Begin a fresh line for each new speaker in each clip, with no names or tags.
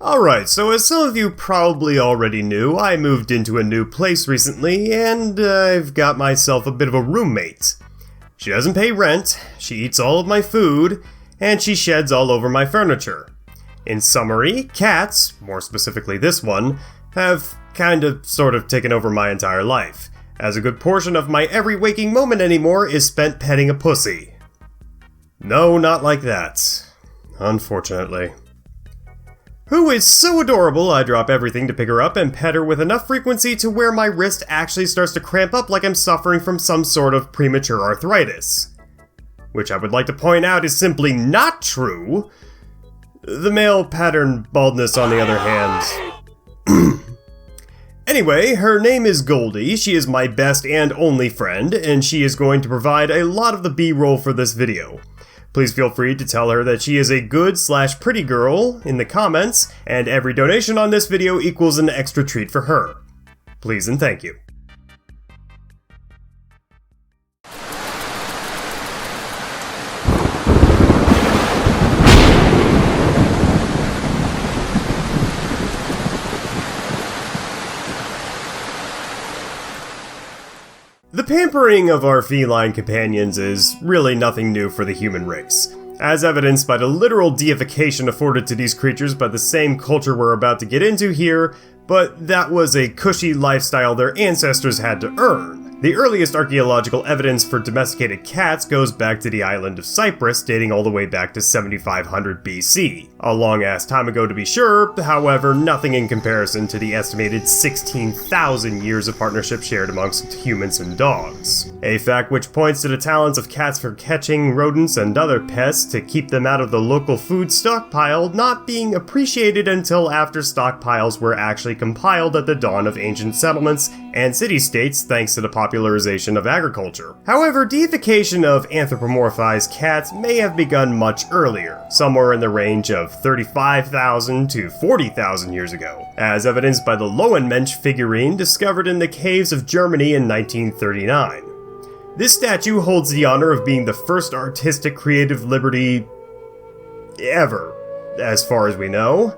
Alright, so as some of you probably already knew, I moved into a new place recently, and I've got myself a bit of a roommate. She doesn't pay rent, she eats all of my food, and she sheds all over my furniture. In summary, cats, more specifically this one, have sort of taken over my entire life, as a good portion of my every waking moment anymore is spent petting a pussy. No, not like that. Unfortunately. Who is so adorable I drop everything to pick her up and pet her with enough frequency to where my wrist actually starts to cramp up like I'm suffering from some sort of premature arthritis. Which I would like to point out is simply not true. The male pattern baldness, on the other hand. Anyway, her name is Goldie, she is my best and only friend, and she is going to provide a lot of the B-roll for this video. Please feel free to tell her that she is a good/pretty girl in the comments, and every donation on this video equals an extra treat for her. Please and thank you. The pampering of our feline companions is really nothing new for the human race, as evidenced by the literal deification afforded to these creatures by the same culture we're about to get into here, but that was a cushy lifestyle their ancestors had to earn. The earliest archaeological evidence for domesticated cats goes back to the island of Cyprus, dating all the way back to 7500 BC. A long-ass time ago to be sure, however, nothing in comparison to the estimated 16,000 years of partnership shared amongst humans and dogs. A fact which points to the talents of cats for catching rodents and other pests to keep them out of the local food stockpile not being appreciated until after stockpiles were actually compiled at the dawn of ancient settlements and city-states thanks to the popularization of agriculture. However, deification of anthropomorphized cats may have begun much earlier, somewhere in the range of 35,000 to 40,000 years ago, as evidenced by the Lowenmensch figurine discovered in the caves of Germany in 1939. This statue holds the honor of being the first artistic creative liberty ever, as far as we know,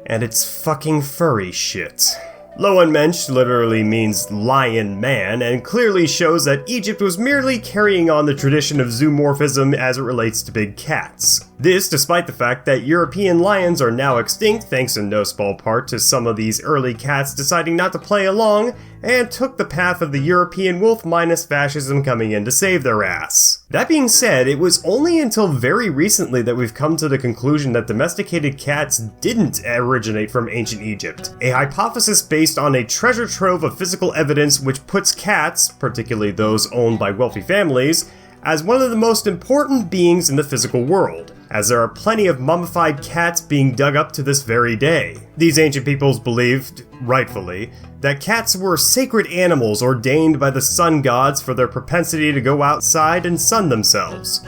and it's fucking furry shit. Lowenmensch literally means lion man, and clearly shows that Egypt was merely carrying on the tradition of zoomorphism as it relates to big cats. This despite the fact that European lions are now extinct thanks in no small part to some of these early cats deciding not to play along, and took the path of the European wolf minus fascism coming in to save their ass. That being said, it was only until very recently that we've come to the conclusion that domesticated cats didn't originate from ancient Egypt, a hypothesis based on a treasure trove of physical evidence which puts cats, particularly those owned by wealthy families, as one of the most important beings in the physical world, as there are plenty of mummified cats being dug up to this very day. These ancient peoples believed, rightfully, that cats were sacred animals ordained by the sun gods for their propensity to go outside and sun themselves,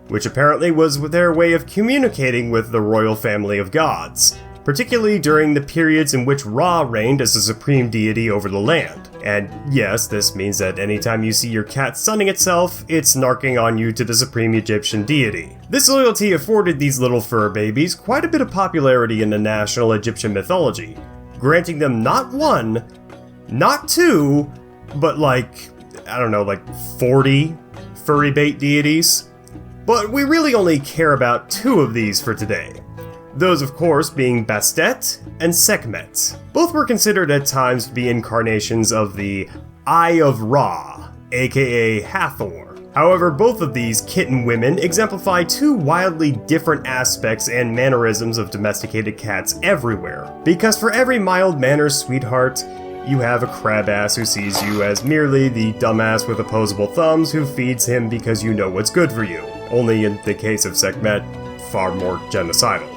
which apparently was their way of communicating with the royal family of gods, particularly during the periods in which Ra reigned as the supreme deity over the land. And yes, this means that anytime you see your cat sunning itself, it's narking on you to the supreme Egyptian deity. This loyalty afforded these little fur babies quite a bit of popularity in the national Egyptian mythology, granting them not one, not two, but like 40 furry bait deities. But we really only care about two of these for today. Those, of course, being Bastet and Sekhmet. Both were considered at times to be incarnations of the Eye of Ra, aka Hathor. However, both of these kitten women exemplify two wildly different aspects and mannerisms of domesticated cats everywhere. Because for every mild-mannered sweetheart, you have a crab-ass who sees you as merely the dumbass with opposable thumbs who feeds him because you know what's good for you. Only in the case of Sekhmet, far more genocidal.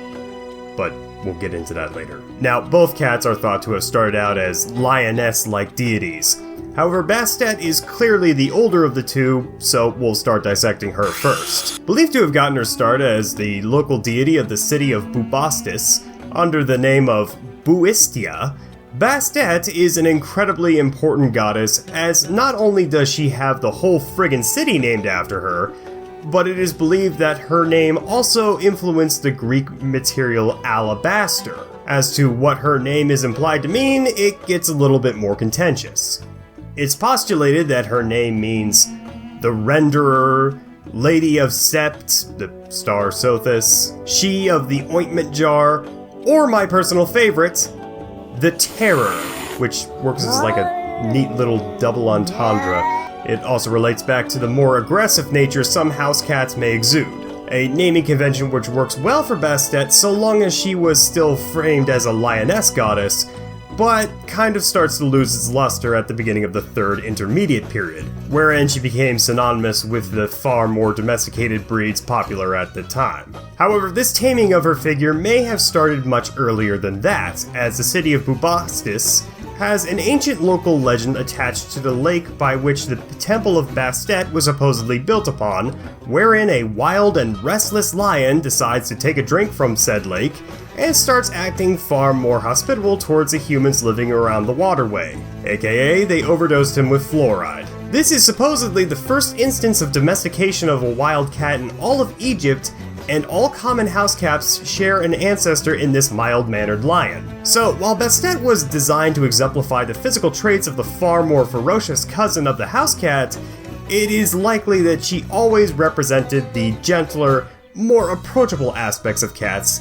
But we'll get into that later. Now, both cats are thought to have started out as lioness-like deities. However, Bastet is clearly the older of the two, so we'll start dissecting her first. Believed to have gotten her start as the local deity of the city of Bubastis, under the name of Buistia, Bastet is an incredibly important goddess, as not only does she have the whole friggin' city named after her, but it is believed that her name also influenced the Greek material alabaster, As to what her name is implied to mean, it gets a little bit more contentious. It's postulated that her name means the Renderer, Lady of Sept, the star Sothis, She of the Ointment Jar, or my personal favorite, the Terror, which works as like a neat little double entendre. It also relates back to the more aggressive nature some house cats may exude. A naming convention which works well for Bastet so long as she was still framed as a lioness goddess, but kind of starts to lose its luster at the beginning of the Third Intermediate period, wherein she became synonymous with the far more domesticated breeds popular at the time. However, this taming of her figure may have started much earlier than that, as the city of Bubastis has an ancient local legend attached to the lake by which the Temple of Bastet was supposedly built upon, wherein a wild and restless lion decides to take a drink from said lake and starts acting far more hospitable towards the humans living around the waterway, aka they overdosed him with fluoride. This is supposedly the first instance of domestication of a wild cat in all of Egypt, and all common house cats share an ancestor in this mild-mannered lion. So, while Bastet was designed to exemplify the physical traits of the far more ferocious cousin of the house cat, it is likely that she always represented the gentler, more approachable aspects of cats,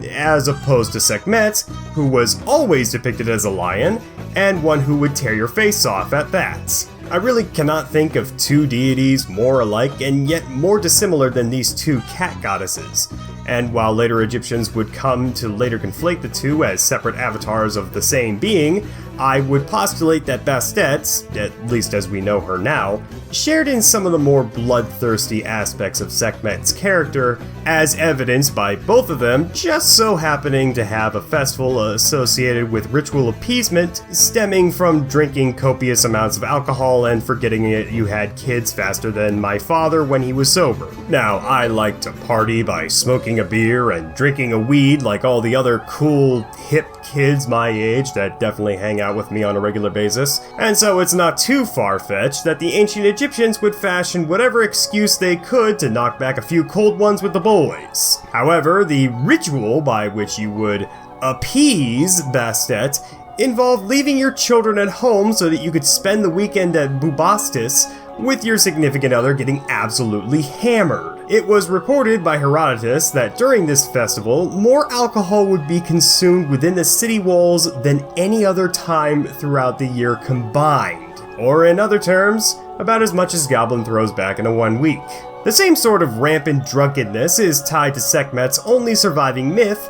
as opposed to Sekhmet, who was always depicted as a lion, and one who would tear your face off at that. I really cannot think of two deities more alike and yet more dissimilar than these two cat goddesses. And while later Egyptians would come to later conflate the two as separate avatars of the same being, I would postulate that Bastet, at least as we know her now, shared in some of the more bloodthirsty aspects of Sekhmet's character, as evidenced by both of them just so happening to have a festival associated with ritual appeasement stemming from drinking copious amounts of alcohol and forgetting that you had kids faster than my father when he was sober. Now, I like to party by smoking a beer and drinking a weed like all the other cool, hip kids my age that definitely hang out with me on a regular basis, and so it's not too far-fetched that the ancient Egyptians would fashion whatever excuse they could to knock back a few cold ones with the boys. However, the ritual by which you would appease Bastet involved leaving your children at home so that you could spend the weekend at Bubastis with your significant other getting absolutely hammered. It was reported by Herodotus that during this festival, more alcohol would be consumed within the city walls than any other time throughout the year combined. Or in other terms, about as much as Goblin throws back in a 1 week. The same sort of rampant drunkenness is tied to Sekhmet's only surviving myth,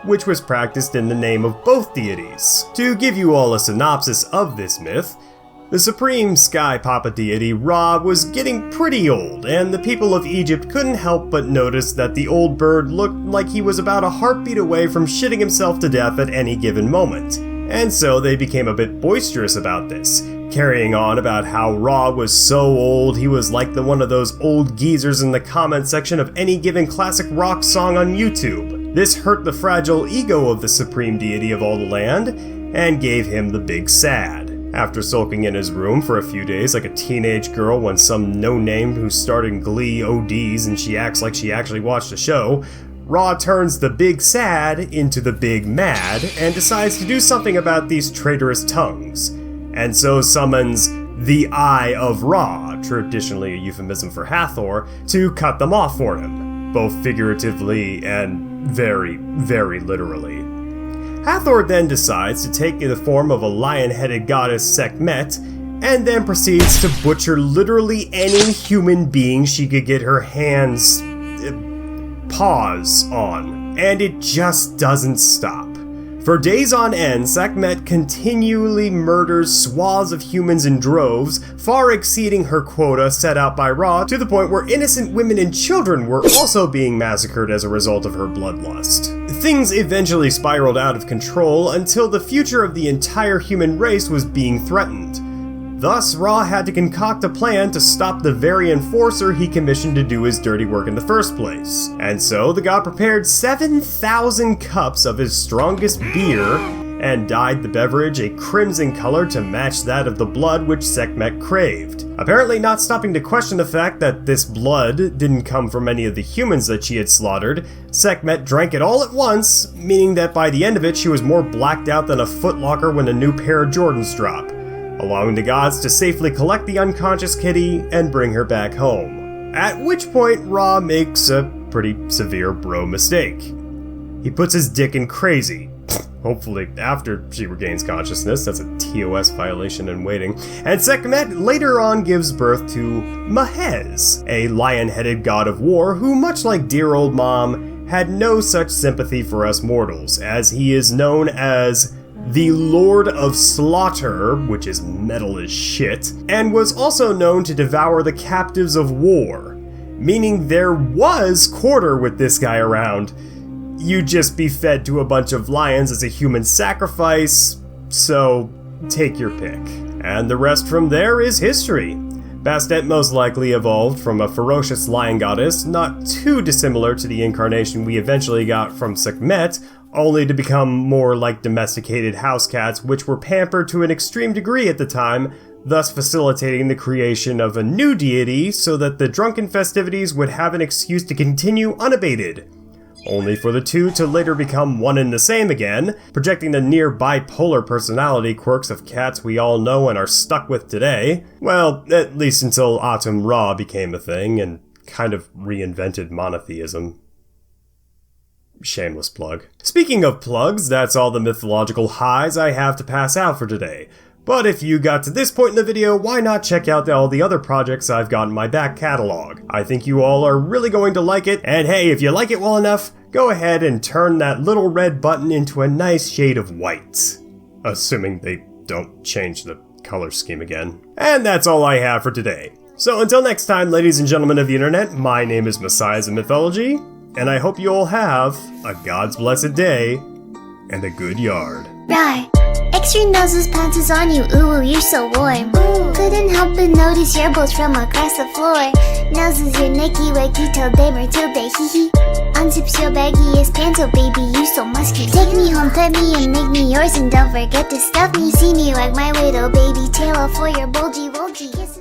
which was practiced in the name of both deities. To give you all a synopsis of this myth, the supreme sky papa deity Ra was getting pretty old, and the people of Egypt couldn't help but notice that the old bird looked like he was about a heartbeat away from shitting himself to death at any given moment. And so they became a bit boisterous about this, carrying on about how Ra was so old he was like one of those old geezers in the comment section of any given classic rock song on YouTube. This hurt the fragile ego of the supreme deity of all the land, and gave him the big sad. After sulking in his room for a few days like a teenage girl when some no-name who starred in Glee ODs and she acts like she actually watched a show, Ra turns the big sad into the big mad and decides to do something about these traitorous tongues, and so summons the Eye of Ra, traditionally a euphemism for Hathor, to cut them off for him, both figuratively and very, very literally. Hathor then decides to take the form of a lion-headed goddess Sekhmet, and then proceeds to butcher literally any human being she could get her hands... paws on. And it just doesn't stop. For days on end, Sekhmet continually murders swaths of humans in droves, far exceeding her quota set out by Ra, to the point where innocent women and children were also being massacred as a result of her bloodlust. Things eventually spiraled out of control until the future of the entire human race was being threatened. Thus, Ra had to concoct a plan to stop the very enforcer he commissioned to do his dirty work in the first place. And so, the god prepared 7,000 cups of his strongest beer and dyed the beverage a crimson color to match that of the blood which Sekhmet craved. Apparently not stopping to question the fact that this blood didn't come from any of the humans that she had slaughtered, Sekhmet drank it all at once, meaning that by the end of it she was more blacked out than a footlocker when a new pair of Jordans drop, allowing the gods to safely collect the unconscious kitty and bring her back home. At which point Ra makes a pretty severe bro mistake. He puts his dick in crazy. Hopefully after she regains consciousness, that's a TOS violation in waiting. And Sekhmet later on gives birth to Mahez, a lion-headed god of war who, much like dear old mom, had no such sympathy for us mortals, as he is known as the Lord of Slaughter, which is metal as shit, and was also known to devour the captives of war, meaning there was quarter with this guy around. You'd just be fed to a bunch of lions as a human sacrifice, so take your pick. And the rest from there is history. Bastet most likely evolved from a ferocious lion goddess, not too dissimilar to the incarnation we eventually got from Sekhmet, only to become more like domesticated house cats, which were pampered to an extreme degree at the time, thus facilitating the creation of a new deity so that the drunken festivities would have an excuse to continue unabated. Only for the two to later become one and the same again, projecting the near bipolar personality quirks of cats we all know and are stuck with today. Well, at least until Atum Ra became a thing and kind of reinvented monotheism. Shameless plug. Speaking of plugs, that's all the mythological highs I have to pass out for today. But if you got to this point in the video, why not check out all the other projects I've got in my back catalog? I think you all are really going to like it, and hey, if you like it well enough, go ahead and turn that little red button into a nice shade of white. Assuming they don't change the color scheme again. And that's all I have for today. So until next time, ladies and gentlemen of the internet, my name is Messiahs of Mythology, and I hope you all have a God's blessed day and a good yard.
Right. Extra noses pounces on you, ooh, you're so warm. Couldn't help but notice your bolts from across the floor. Noses your Nicky wakey till day Matilda, hee hee. Unzips your baggiest pants, oh baby, you so musky. Take me home, pet me and make me yours, and don't forget to stuff me. See me wag my widow baby tail for your bulgy wolgy kisses.